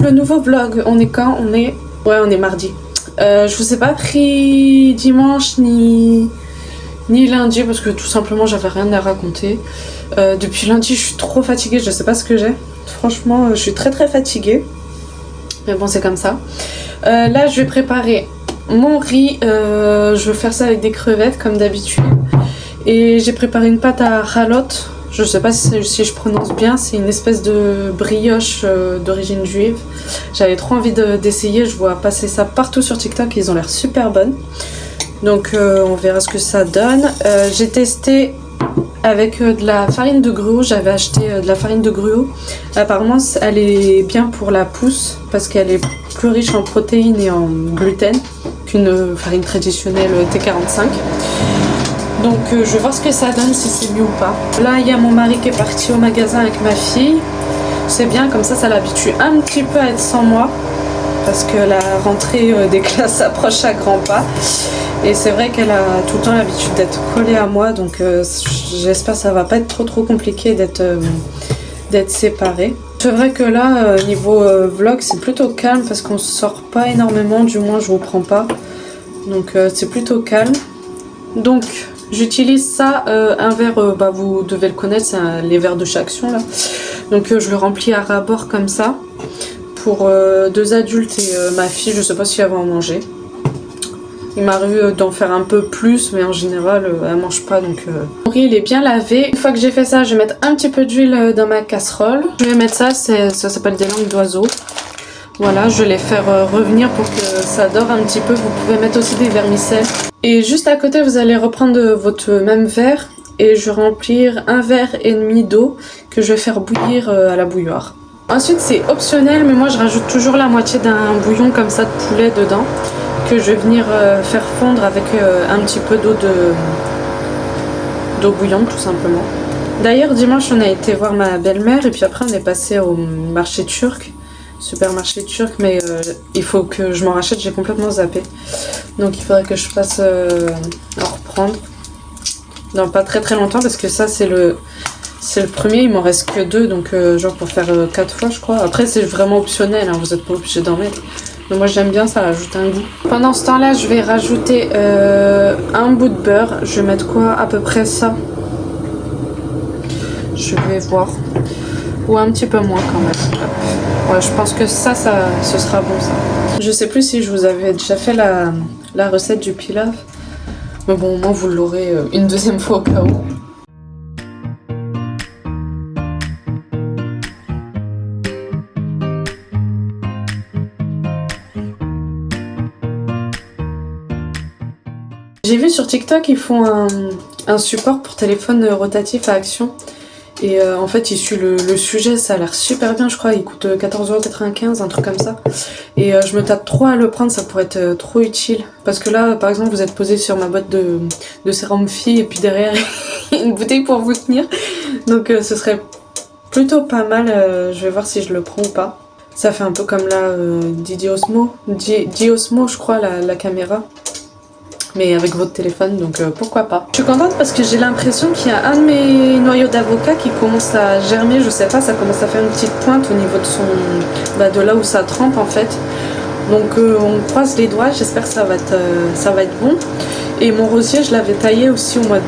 le nouveau vlog. On est quand? On est... Ouais, on est mardi. Je vous ai pas pris dimanche ni lundi parce que tout simplement j'avais rien à raconter. Depuis lundi je suis trop fatiguée, je sais pas ce que j'ai. Franchement je suis très fatiguée. Mais bon c'est comme ça. Là je vais préparer mon riz. Je vais faire ça avec des crevettes comme d'habitude. Et j'ai préparé une pâte à ralotte. Je sais pas si je prononce bien, c'est une espèce de brioche d'origine juive. J'avais trop envie d'essayer, je vois passer ça partout sur TikTok, ils ont l'air super bonnes. Donc on verra ce que ça donne. J'ai testé avec de la farine de gruau, j'avais acheté de la farine de gruau. Apparemment elle est bien pour la pousse parce qu'elle est plus riche en protéines et en gluten qu'une farine traditionnelle T45. Donc je vais voir ce que ça donne, si c'est mieux ou pas. Là il y a mon mari qui est parti au magasin avec ma fille. C'est bien, comme ça l'habitue un petit peu à être sans moi. Parce que la rentrée des classes approche à grands pas. Et c'est vrai qu'elle a tout le temps l'habitude d'être collée à moi. Donc j'espère que ça va pas être trop compliqué d'être séparés. C'est vrai que là, niveau vlog, c'est plutôt calme parce qu'on sort pas énormément. Du moins je vous prends pas. Donc c'est plutôt calme. Donc j'utilise ça, un verre, vous devez le connaître, c'est les verres de chez Action là. Donc je le remplis à ras-bord comme ça. Pour 2 adultes et ma fille, je sais pas si elle va en manger. Il m'arrive d'en faire un peu plus, mais en général elle mange pas donc... Le riz il est bien lavé. Une fois que j'ai fait ça, je vais mettre un petit peu d'huile dans ma casserole. Je vais mettre ça, ça s'appelle des langues d'oiseau. Voilà, je vais les faire revenir pour que ça dore un petit peu. Vous pouvez mettre aussi des vermicelles. Et juste à côté, vous allez reprendre votre même verre et je vais remplir 1,5 verre d'eau que je vais faire bouillir à la bouilloire. Ensuite, c'est optionnel, mais moi je rajoute toujours la moitié d'un bouillon comme ça de poulet dedans que je vais venir faire fondre avec un petit peu d'eau bouillante tout simplement. D'ailleurs, dimanche, on a été voir ma belle-mère et puis après on est passé au marché turc. Supermarché turc, mais il faut que je m'en rachète, j'ai complètement zappé. Donc il faudrait que je fasse en reprendre dans pas très longtemps parce que ça c'est le premier, il m'en reste que 2, donc genre pour faire 4 fois je crois. Après c'est vraiment optionnel, hein, vous n'êtes pas obligé d'en mettre. Mais moi j'aime bien, ça rajoute un goût. Pendant ce temps là je vais rajouter un bout de beurre. Je vais mettre quoi, à peu près ça. Je vais voir. Ou un petit peu moins quand même. Ouais, je pense que ça ce sera bon ça. Je sais plus si je vous avais déjà fait la recette du pilaf. Mais bon, au moins vous l'aurez une deuxième fois au cas où. J'ai vu sur TikTok, ils font un support pour téléphone rotatif à Action. Et en fait, il suit le sujet, ça a l'air super bien, je crois. Il coûte 14,95 €, un truc comme ça. Et je me tâte trop à le prendre, ça pourrait être trop utile. Parce que là, par exemple, vous êtes posé sur ma boîte de sérum fille et puis derrière, une bouteille pour vous tenir. Donc ce serait plutôt pas mal. Je vais voir si je le prends ou pas. Ça fait un peu comme la Diosmo, je crois, la caméra. Mais avec votre téléphone, donc pourquoi pas. Je suis contente parce que j'ai l'impression qu'il y a un de mes noyaux d'avocat qui commence à germer, je sais pas, ça commence à faire une petite pointe au niveau de de là où ça trempe en fait. Donc on croise les doigts, j'espère que ça va être bon. Et mon rosier, je l'avais taillé aussi au mois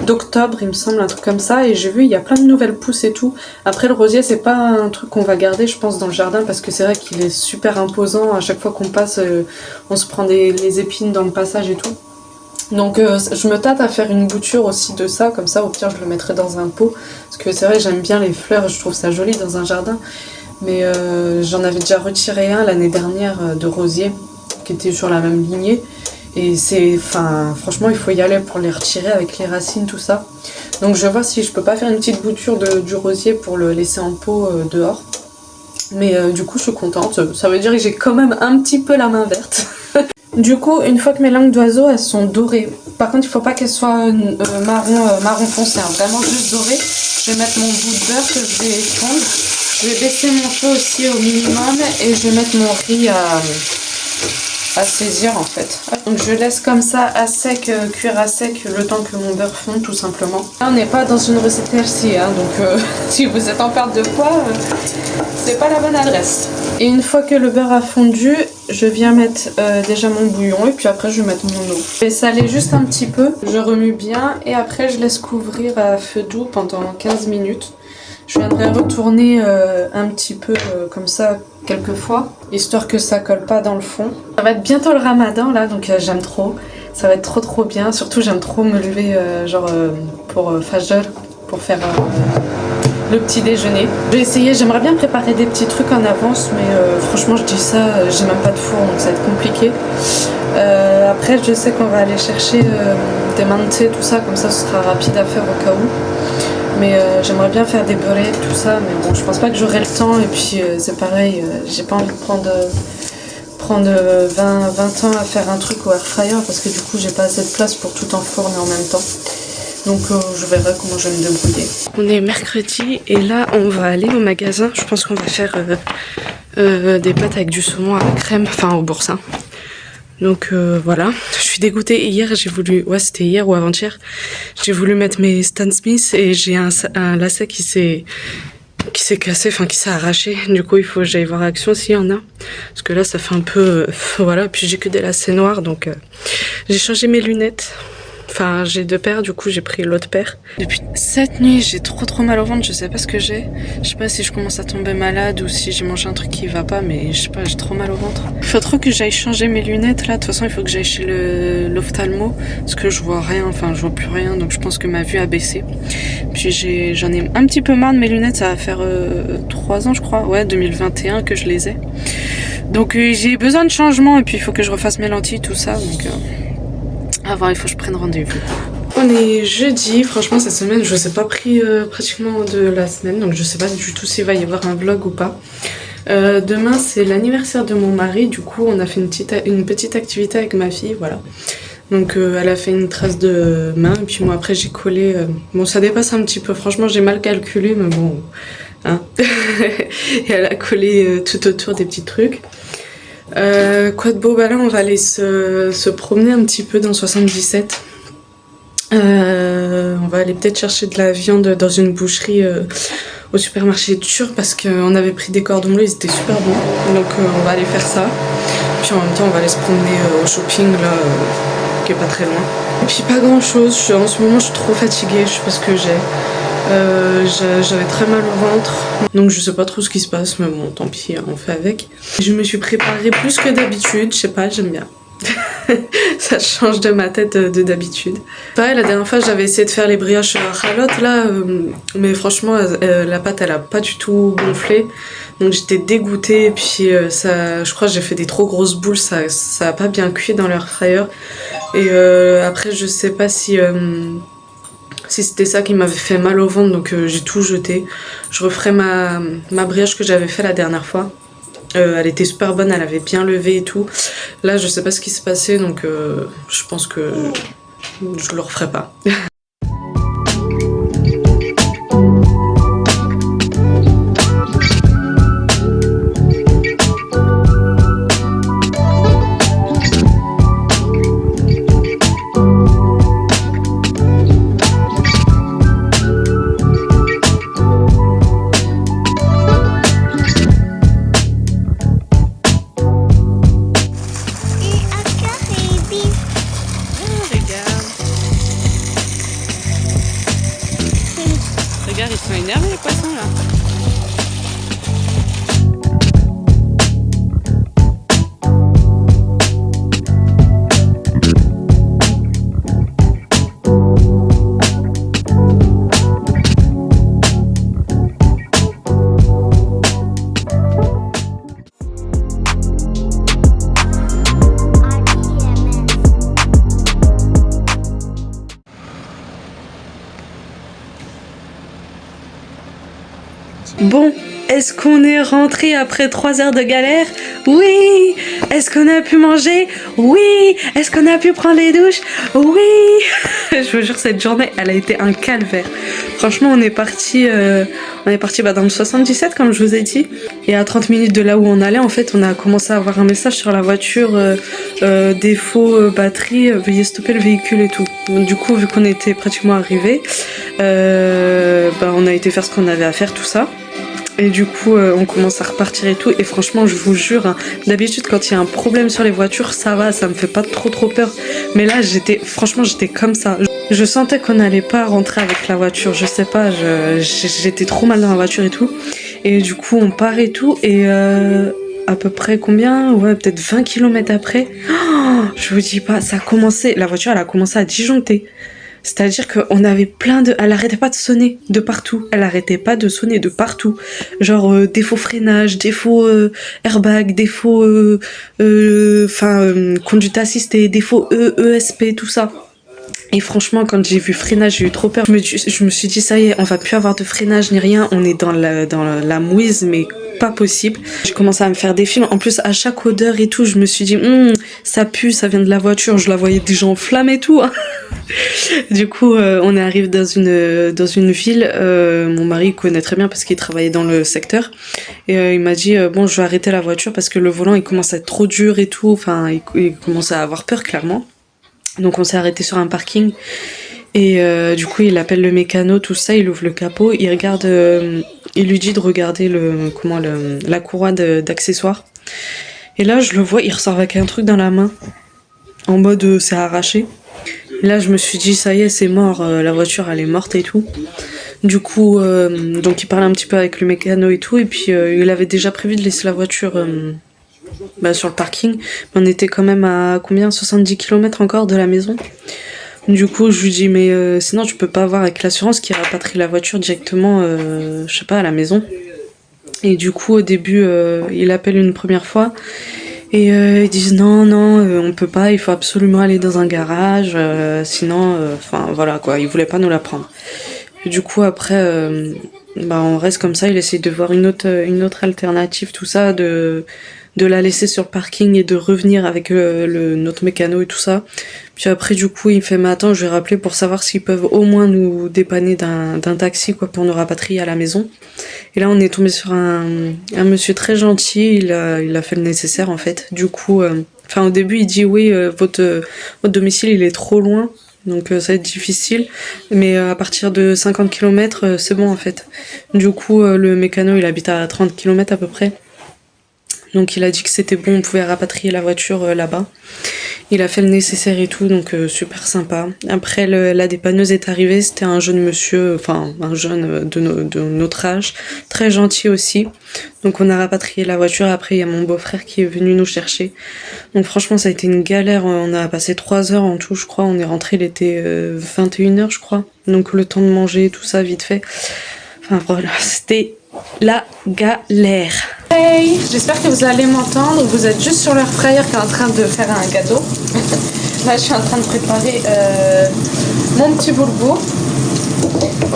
d'octobre, il me semble, un truc comme ça, et j'ai vu il y a plein de nouvelles pousses et tout. Après le rosier c'est pas un truc qu'on va garder je pense dans le jardin parce que c'est vrai qu'il est super imposant, à chaque fois qu'on passe on se prend les épines dans le passage et tout. Donc je me tâte à faire une bouture aussi de ça, comme ça au pire je le mettrai dans un pot, parce que c'est vrai j'aime bien les fleurs, je trouve ça joli dans un jardin, mais j'en avais déjà retiré un l'année dernière de rosier qui était sur la même lignée. Et franchement il faut y aller pour les retirer avec les racines tout ça. Donc je vais voir si je peux pas faire une petite bouture du rosier pour le laisser en pot dehors. Mais du coup je suis contente, ça veut dire que j'ai quand même un petit peu la main verte. Du coup une fois que mes langues d'oiseau elles sont dorées, par contre il faut pas qu'elles soient marron foncé, hein, vraiment juste dorées. Je vais mettre mon bout de beurre que je vais fondre. Je vais baisser mon feu aussi au minimum et je vais mettre mon riz à saisir en fait. Donc je laisse comme ça à sec, cuire à sec le temps que mon beurre fonde tout simplement. Là, on n'est pas dans une recette healthy, hein, donc si vous êtes en perte de poids, c'est pas la bonne adresse. Et une fois que le beurre a fondu, je viens mettre déjà mon bouillon et puis après je vais mettre mon eau. Je vais saler juste un petit peu, je remue bien et après je laisse couvrir à feu doux pendant 15 minutes. Je viendrai retourner un petit peu comme ça quelques fois, histoire que ça colle pas dans le fond. Ça va être bientôt le ramadan là, donc j'aime trop. Ça va être trop bien, surtout j'aime trop me lever pour Fajr, pour faire le petit déjeuner. Je vais essayer, j'aimerais bien préparer des petits trucs en avance, mais franchement je dis ça, j'ai même pas de four donc ça va être compliqué. Après je sais qu'on va aller chercher des mantés, tout ça, comme ça ce sera rapide à faire au cas où. Mais j'aimerais bien faire des beurrés, tout ça, mais bon je pense pas que j'aurai le temps et puis c'est pareil, j'ai pas envie de prendre 20 ans à faire un truc au air fryer parce que du coup j'ai pas assez de place pour tout enfourner en même temps. Donc je verrai comment je vais me débrouiller. On est mercredi et là on va aller au magasin. Je pense qu'on va faire des pâtes avec du saumon à la crème, enfin au boursin. Donc voilà, je suis dégoûtée. Hier j'ai voulu, ouais c'était hier ou avant-hier, j'ai voulu mettre mes Stan Smith et j'ai un lacet qui s'est cassé, enfin qui s'est arraché. Du coup il faut que j'aille voir Action s'il y en a. Parce que là ça fait un peu, voilà, puis j'ai que des lacets noirs donc j'ai changé mes lunettes. Enfin, j'ai 2 paires, du coup j'ai pris l'autre paire. Depuis cette nuit, j'ai trop mal au ventre, je sais pas ce que j'ai. Je sais pas si je commence à tomber malade ou si j'ai mangé un truc qui va pas, mais je sais pas, j'ai trop mal au ventre. Il faut trop que j'aille changer mes lunettes là, de toute façon il faut que j'aille chez l'ophtalmo, parce que je vois rien, enfin je vois plus rien, donc je pense que ma vue a baissé. Puis j'en ai un petit peu marre de mes lunettes, ça va faire 3 ans je crois, ouais 2021 que je les ai. Donc j'ai besoin de changement et puis il faut que je refasse mes lentilles, tout ça, donc... avant, il faut que je prenne rendez-vous. On est jeudi, franchement cette semaine je vous ai pas pris pratiquement de la semaine, donc je sais pas du tout s'il va y avoir un vlog ou pas. Demain c'est l'anniversaire de mon mari, du coup on a fait une petite activité avec ma fille, voilà. Donc elle a fait une trace de main et puis moi après j'ai collé, bon ça dépasse un petit peu, franchement j'ai mal calculé mais bon, hein. Et elle a collé tout autour des petits trucs. Quoi de beau, bah là on va aller se promener un petit peu dans 77. On va aller peut-être chercher de la viande dans une boucherie au supermarché turc parce qu'on avait pris des cordons bleus, ils étaient super bons. Donc on va aller faire ça. Puis en même temps on va aller se promener au shopping là, qui est pas très loin. Et puis pas grand chose, en ce moment je suis trop fatiguée, je sais pas ce que j'ai. J'avais très mal au ventre, donc je sais pas trop ce qui se passe, mais bon tant pis, on fait avec. Je me suis préparée plus que d'habitude, je sais pas, j'aime bien. Ça change de ma tête de d'habitude. Pareil, la dernière fois j'avais essayé de faire les brioches ralotte là, mais franchement la pâte elle a pas du tout gonflé, donc j'étais dégoûtée et puis je crois que j'ai fait des trop grosses boules, ça a pas bien cuit dans l'air fryer. Et après je sais pas si c'était ça qui m'avait fait mal au ventre, donc j'ai tout jeté. Je referai ma brioche que j'avais fait la dernière fois. Elle était super bonne, elle avait bien levé et tout. Là, je sais pas ce qui s'est passé, donc je pense que je le referai pas. Regarde, ils sont énervés les poissons là. Bon, Est-ce qu'on est rentré après 3 heures de galère? Oui. Est-ce qu'on a pu manger? Oui. Est-ce qu'on a pu prendre les douches? Oui. Je vous jure, cette journée, elle a été un calvaire. Franchement, on est parti dans le 77, comme je vous ai dit. Et à 30 minutes de là où on allait, en fait, on a commencé à avoir un message sur la voiture, défaut batterie, veuillez stopper le véhicule et tout. Donc, du coup, vu qu'on était pratiquement arrivés, on a été faire ce qu'on avait à faire, tout ça. Et du coup, on commence à repartir et tout. Et franchement, je vous jure, hein, d'habitude, quand il y a un problème sur les voitures, ça va, ça me fait pas trop peur. Mais là, franchement, j'étais comme ça. Je sentais qu'on n'allait pas rentrer avec la voiture. Je sais pas, j'étais trop mal dans la voiture et tout. Et du coup, on part et tout. Et à peu près combien? Ouais, peut-être 20 km après. Oh, je vous dis pas, ça a commencé. La voiture, elle a commencé à disjoncter. C'est-à-dire qu'on avait elle arrêtait pas de sonner de partout. Elle arrêtait pas de sonner de partout. Genre défaut freinage, défaut airbag, défaut conduite assistée, défaut ESP, tout ça. Et franchement, quand j'ai vu freinage, j'ai eu trop peur. Je me suis dit, ça y est, on va plus avoir de freinage ni rien. On est dans la mouise, mais pas possible. J'ai commencé à me faire des films. En plus, à chaque odeur et tout, je me suis dit, ça pue, ça vient de la voiture. Je la voyais déjà en flamme et tout. Du coup, on est arrivé dans une ville. Mon mari connaît très bien parce qu'il travaillait dans le secteur. Et il m'a dit, bon, je vais arrêter la voiture parce que le volant, il commence à être trop dur et tout. Enfin, il commence à avoir peur, clairement. Donc on s'est arrêté sur un parking et du coup il appelle le mécano, tout ça, il ouvre le capot, il regarde, il lui dit de regarder la courroie d'accessoires. Et là je le vois, il ressort avec un truc dans la main, en mode c'est arraché. Et là je me suis dit ça y est c'est mort, la voiture elle est morte et tout. Du coup donc il parlait un petit peu avec le mécano et tout et puis il avait déjà prévu de laisser la voiture sur le parking, mais on était quand même à combien, 70 km encore de la maison. Du coup je lui dis mais sinon tu peux pas avoir avec l'assurance qui rapatrie la voiture directement je sais pas à la maison. Et du coup au début il appelle une première fois et ils disent non on peut pas, il faut absolument aller dans un garage sinon voilà quoi, ils voulaient pas nous la prendre. Et du coup après on reste comme ça, il essaye de voir une autre alternative, tout ça, de la laisser sur le parking et de revenir avec notre mécano et tout ça. Puis après du coup il fait mais attends, je vais rappeler pour savoir s'ils peuvent au moins nous dépanner d'un taxi quoi pour nous rapatrier à la maison. Et là on est tombé sur un monsieur très gentil, il a fait le nécessaire en fait. Du coup au début il dit oui votre domicile il est trop loin. Donc ça va être difficile, mais à partir de 50 km c'est bon en fait. Du coup le mécano il habite à 30 km à peu près. Donc il a dit que c'était bon, on pouvait rapatrier la voiture là-bas. Il a fait le nécessaire et tout, donc super sympa. Après la dépanneuse est arrivée, c'était un jeune monsieur, un jeune de notre âge, très gentil aussi. Donc on a rapatrié la voiture, après il y a mon beau-frère qui est venu nous chercher. Donc franchement ça a été une galère, on a passé 3 heures en tout je crois, on est rentré, il était 21h je crois. Donc le temps de manger, tout ça vite fait. Enfin voilà, c'était la galère. Hey, j'espère que vous allez m'entendre. Vous êtes juste sur l'air fryer qui est en train de faire un gâteau. Là, je suis en train de préparer mon petit boulgour.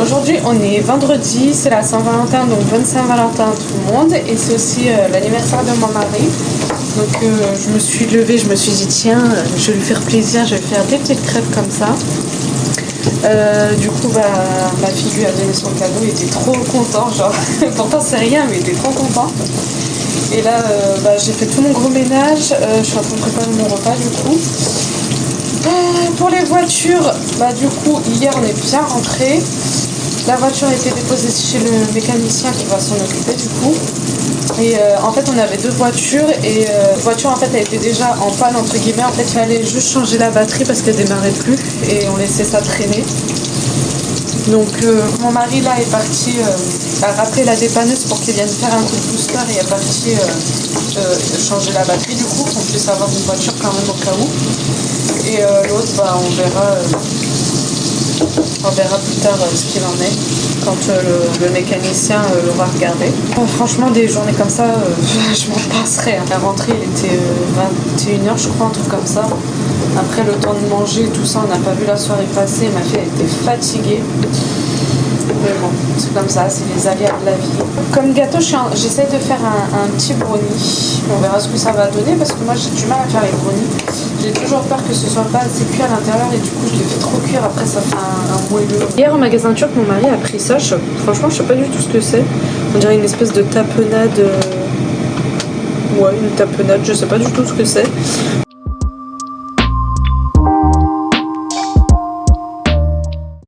Aujourd'hui, on est vendredi, c'est la Saint-Valentin, donc bonne Saint-Valentin à tout le monde. Et c'est aussi l'anniversaire de mon mari. Donc, je me suis levée, je me suis dit, tiens, je vais lui faire plaisir, je vais faire des petites crêpes comme ça. Du coup ma fille lui a donné son cadeau, il était trop content, genre pourtant c'est rien mais il était trop content. Et là j'ai fait tout mon gros ménage, je suis en train de préparer mon repas du coup. Pour les voitures, du coup hier on est bien rentré. La voiture a été déposée chez le mécanicien qui va s'en occuper du coup. Et en fait on avait 2 voitures et la voiture en fait elle était déjà en panne entre guillemets. En fait il fallait juste changer la batterie parce qu'elle démarrait plus et on laissait ça traîner. Donc mon mari là est parti a rappelé la dépanneuse pour qu'il vienne faire un coup de booster et est parti changer la batterie du coup qu'on puisse avoir une voiture quand même au cas où. Et l'autre on verra plus tard ce qu'il en est quand le mécanicien l'aura regardé. Franchement des journées comme ça je m'en passerai. La rentrée il était 21h je crois, un truc comme ça. Après le temps de manger tout ça, on n'a pas vu la soirée passer, ma fille elle était fatiguée. Mais bon, c'est comme ça, c'est les aléas de la vie. Comme gâteau, j'essaie de faire un petit brownie. On verra ce que ça va donner parce que moi j'ai du mal à faire les brownies. J'ai toujours peur que ce soit pas assez cuit à l'intérieur et du coup je les fais trop cuire, après ça fait un moelleux. Hier au magasin turc, mon mari a pris ça. Franchement, je sais pas du tout ce que c'est. On dirait une espèce de tapenade. Ouais, une tapenade, je sais pas du tout ce que c'est.